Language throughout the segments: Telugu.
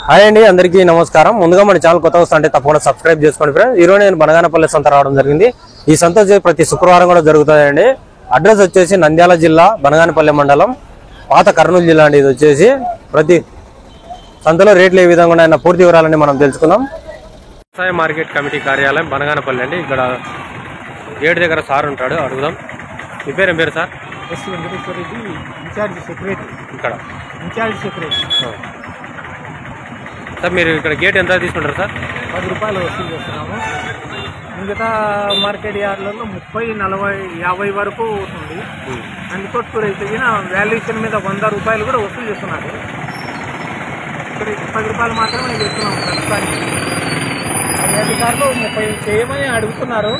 హాయ్ అండి, అందరికీ నమస్కారం. ముందుగా మన ఛానల్ కొత్త వస్తుంటే తప్పకుండా సబ్స్క్రైబ్ చేసుకోండి ఫ్రెండ్స్. ఈ రోజు నేను బనగానపల్లి సంత రావడం జరిగింది. ఈ సంత ప్రతి శుక్రవారం కూడా జరుగుతుందండి. అడ్రస్ వచ్చేసి నంద్యాల జిల్లా బనగానపల్లి మండలం, పాత కర్నూలు జిల్లా అండి. ఇది వచ్చేసి ప్రతి సంతలో రేట్లు ఏ విధంగా ఉన్నాయన్న పూర్తి వివరాలని మనం తెలుసుకుందాం. వ్యవసాయ మార్కెట్ కమిటీ కార్యాలయం బనగానపల్లి అండి. ఇక్కడ గేట్ దగ్గర సార్ ఉంటాడు, అడుగుదాం. మీ పేరు ఏం పేరు sir? S Venkateswara Reddy, incharge secretary. ఇక్కడ ఇన్ఛార్జ్ సెక్రటరీ. సార్ మీరు ఇక్కడ గేట్ ఎంత తీసుకుంటారు సార్? 10 రూపాయలు వసూలు చేస్తున్నాము. మిగతా మార్కెట్ యార్డ్లలో 30, 40, 50 వరకు అవుతుంది. అందుకోసం రైతు వాల్యుయేషన్ మీద 100 రూపాయలు కూడా వసూలు చేస్తున్నారు. ఇక్కడ 10 రూపాయలు మాత్రమే చేస్తున్నాము ప్రస్తుతానికి. పై అధికారులు 30 చేయమని అడుగుతున్నారు.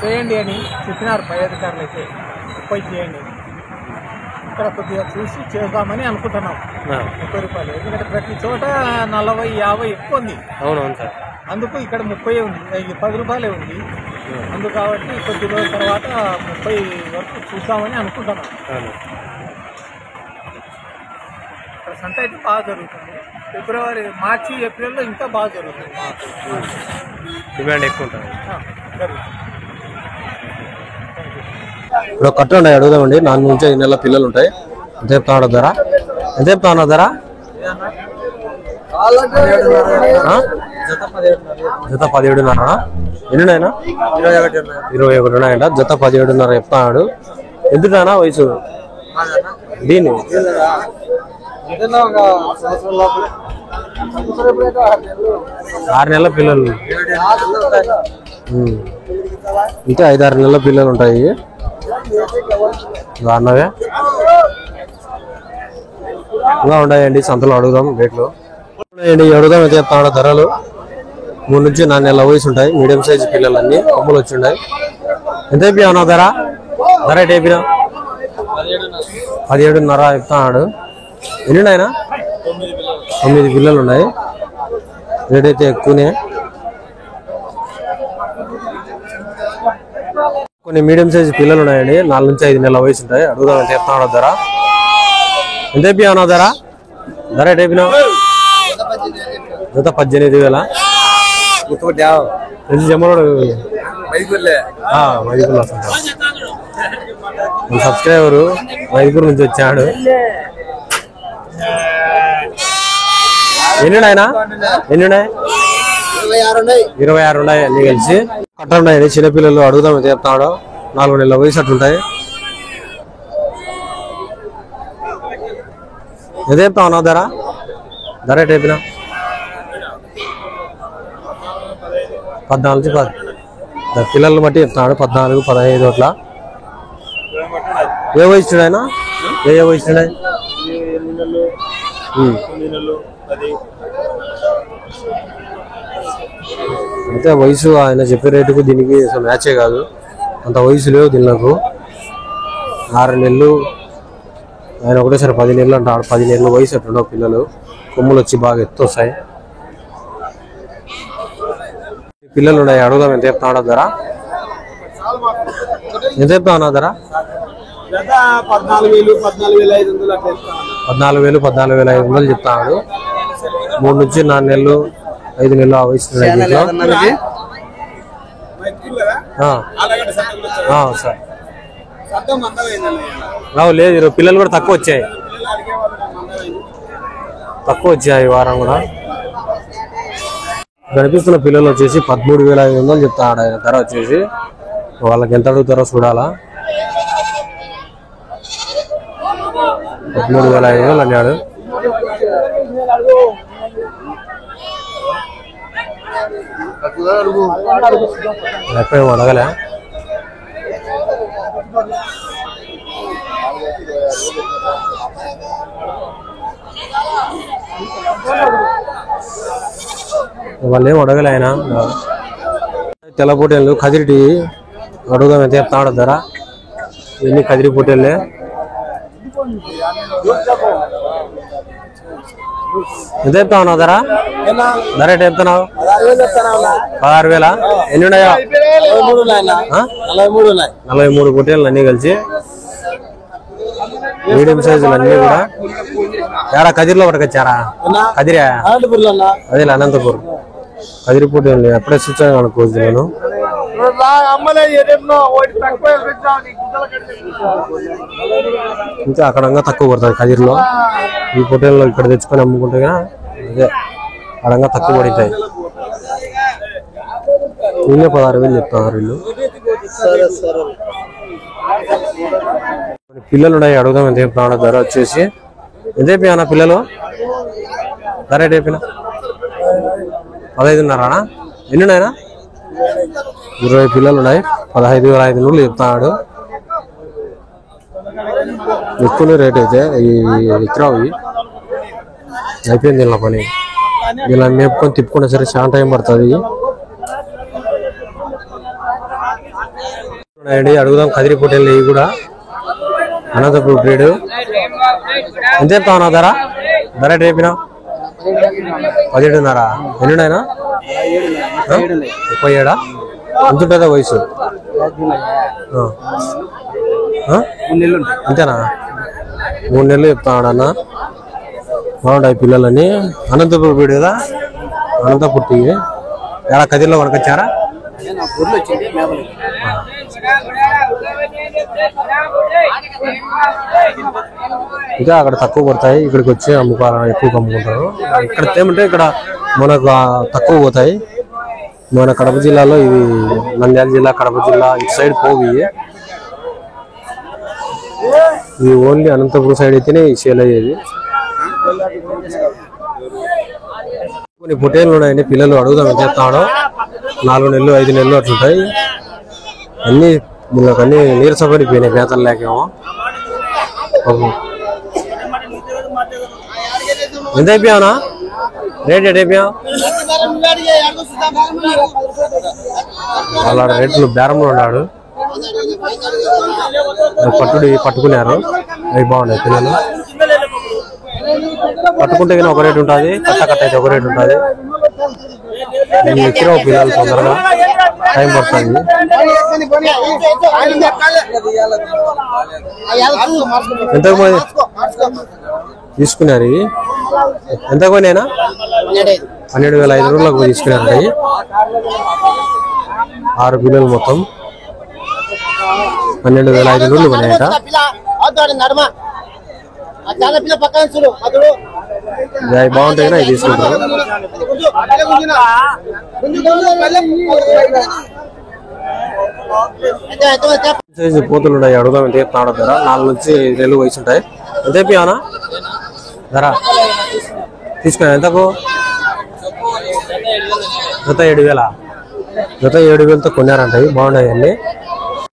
చేయండి అని చెప్పినారు పై అధికారులు. అయితే 30 చేయండి, ఇక్కడ కొద్దిగా చూసి చేద్దామని అనుకుంటున్నాం. 30 రూపాయలు, ఎందుకంటే ప్రతి చోట 40, 50 ఎక్కువ ఉంది. అవునవును సార్. అందుకు ఇక్కడ 30 ఉంది, 10 రూపాయలే ఉంది. అందుకు కాబట్టి కొద్ది రోజుల తర్వాత 30 వరకు చూద్దామని అనుకుంటున్నాం. ఇక్కడ సంత అయితే బాగా జరుగుతుంది. ఫిబ్రవరి, మార్చి, ఏప్రిల్లో ఇంకా బాగా జరుగుతుంది. డిమాండ్ ఎక్కువ ఉంటుంది. జరుగుతుంది. ఇప్పుడు కట్ట ఉన్నాయి, అడుగుదామండి. 4 నుంచి 5 నెలల పిల్లలు ఉంటాయి. ఎంత చెప్తాడు ధర? ఎంత చెప్తాను ధర? జత 17.5. ఎన్నినాయనా? 21 ఉన్నాయంట. జత 17.5 చెప్తాడు. ఎందుకనా వయసు దీన్ని? 6 నెలల పిల్లలు, ఇంకా 5-6 నెలల పిల్లలు ఉంటాయి. అన్నవే ఇంకా ఉన్నాయండి. సంతలో అడుగుదాం రేట్లు. అడుగుదాం అయితే చెప్తాడు ధరలు. 3 నుంచి 4 నెలల వయసు ఉంటాయి. మీడియం సైజు పిల్లలు అన్ని కొమ్ములు వచ్చి ఉన్నాయి. ఎంత అయిపోయావు ధర? ధర ఎట్ అయిపోయినా? 17.5 చెప్తాడు. ఎన్ని ఉన్నాయనా? 9 పిల్లలు ఉన్నాయి. రేట్ అయితే ఎక్కువనే. కొన్ని మీడియం సైజు పిల్లలు ఉన్నాయండి. 4 నుంచి 5 నెలల వయసు ఉంటాయి. అడుగుదాం ఎంత చెప్తాడు ధర? ఎంత అయిపోయావు ధర? ధర ఎట్ అయిపోయినా? జత 18,000. జమ్మడు సబ్స్క్రైబరు మైదుకూరు నుంచి వచ్చాడు. ఎన్ని ఉన్నాయనా? ఎన్ని ఉన్నాయి? 26 ఉన్నాయి. అన్ని కలిసి కట్ట ఉన్నాయండి. చిన్నపిల్లలు అడుగుదాం ఎంత చెప్తాడు? 4 నెలల వయసు అట్లుంటాయి. ఎంత చెప్తావు ధర? ధర ఎట్ అయిపోయినా? 14 నుంచి 10. పిల్లలు బట్టి చెప్తాడు. 14, 15 అట్లా. ఏ వయసు ఆయన? ఏ వయసు? అయితే వయసు ఆయన చెప్పే రేటుకు దీనికి అసలు మ్యాచే కాదు. అంత వయసు లేవు దీనికి. 6 నెలలు ఆయన ఒకటేసారి 10 నెలలు అంటాడు. 10 నెలల వయసు అట్లుండవు పిల్లలు. కొమ్ములు వచ్చి బాగా ఎత్తు వస్తాయి. పిల్లలు ఉన్నాయి. అడుగుదాం ఎంత చెప్తాడు ధర? ఎంత చెప్తావు ధర? 14,000, 14,500 చెప్తాడు. 3 నుంచి 4 నెలలు, 5 నెలలు ఆ వయసు సార్. లేదు, పిల్లలు కూడా తక్కువ వచ్చాయి. ఈ వారం కూడా కనిపిస్తున్న పిల్లలు వచ్చేసి 13,500 చెప్తాడు ఆయన ధర వచ్చేసి. వాళ్ళకి ఎంత అడుగుతారో చూడాలా. 13,500 అన్నాడు. ఎప్పుడేమో అడగలే. వాళ్ళు ఏం అడగలే ఆయన. తెల్ల పొట్టేళ్ళు కదిరిటి అడుగుదాం ఎంత చెప్తాడు ధర? ఎన్ని కదిరి పొట్టేళ్ళే? ఎంత చెప్తావు ధర? ధర ఎట్ చెప్తున్నావు? 16,000. ఎన్ని ఉన్నాయా? 43 పొట్టేళ్ళు అన్ని కలిసి. మీడియం సైజులు అన్నీ కూడా యారా కదిరిలో పట్టుకొచ్చారా? కదిరా? అదే అనంతపూర్. కదిరి పోటీలు ఎప్పుడే స్విచ్ అయ్యాను కోచ్ నేను. ఇంకా అక్కడ తక్కువ పడుతుంది కదిరిలో. ఈ పోటీల్లో ఇక్కడ తెచ్చుకొని అమ్ముకుంటే అదే అడంగా తక్కువ పడతాయి. వీళ్ళే 16,000 చెప్తున్నారు వీళ్ళు. పిల్లలు ఉన్నాయి, అడుగుదాం ఎంత చెప్తున్నా. ధర వచ్చేసి ఎంత చెప్పినా పిల్లలు? ధర ఏంటి చెప్పిన? 15,500. ఎన్ని ఉన్నాయనా? 20 పిల్లలు ఉన్నాయి. 15,500 చెప్తున్నాడు. ఎక్కువ రేట్ అయితే ఈ విక్రావు అయిపోయింది. ఇలా పని ఇలా మేపుకొని తిప్పుకునే సరే చాలా టైం పడుతుంది. అడుగుదాం కదిరి పోటీలు ఇవి కూడా. అనంతపూర్ బ్రీడ్ ఎంత చెప్తావు ధర? ధర ఏంటి చెప్పినా? 17,500. ఎన్ని ఉన్నాయనా? 37. ఎంత ఉంటుందా వయసు? అంతేనా? 3 నెలలు చెప్తాడు అన్న. బాగుంటాయి పిల్లలని. అనంతపూర్ బ్రీడ్ కదా, అనంతపూర్ టీ. ఎలా కదిరిలో కొనుకొచ్చారా? ఇంకా అక్కడ తక్కువ పడతాయి, ఇక్కడికి వచ్చి అమ్ముకోవాలని ఎక్కువ అమ్ముకుంటారు. ఇక్కడ ఏమంటే ఇక్కడ మనకు తక్కువ పోతాయి. మన కడప జిల్లాలో ఇవి నంద్యాల జిల్లా, కడప జిల్లా ఇటు సైడ్ పోవి. ఇవి ఓన్లీ అనంతపురం సైడ్ అయితేనే సేల్ అయ్యేది. కొన్ని పొటేళ్ళు ఉన్నాయండి. పిల్లలు అడుగుదాం ఎంత చెప్తాడో. 4 నెలలు 5 నెలలు అట్లుంటాయి. అన్ని అన్ని నీరసపడిపోయినాయి మేతలు లేకేమో. ఎంత అయిపోయావునా? రేట్ ఎట్ అయిపోయావు? వాళ్ళ రేట్లు బేరంలో ఉన్నాడు. పట్టుకున్నారు. అవి బాగున్నాయి పిల్లలు. పట్టుకుంటే కానీ ఒక రేటు ఉంటుంది, కట్ట అయితే ఒక రేటు ఉంటుంది. ఎక్కిన పిల్లలు తొందరగా టైం పడుతుంది. ఎంతకు తీసుకున్నారు? ఎంత పోయినా? 12,500 తీసుకున్నారు. 6 పిల్లలు మొత్తం 12,500 పోయినాయట. బాగుంటాయి కదా, అవి తీసుకుంటారు. పోతులు ఉన్నాయి. అడుగుదాం ఎంత చెప్తాడు ధర? 4 నుంచి 5 నెలలు వయసు ఉంటాయి. ఎంత చెప్పానా ధర? తీసుకున్నా ఎంతకు? జత 7,000. జత 7,000తో కొన్నారంటాయి. బాగున్నాయి అన్ని.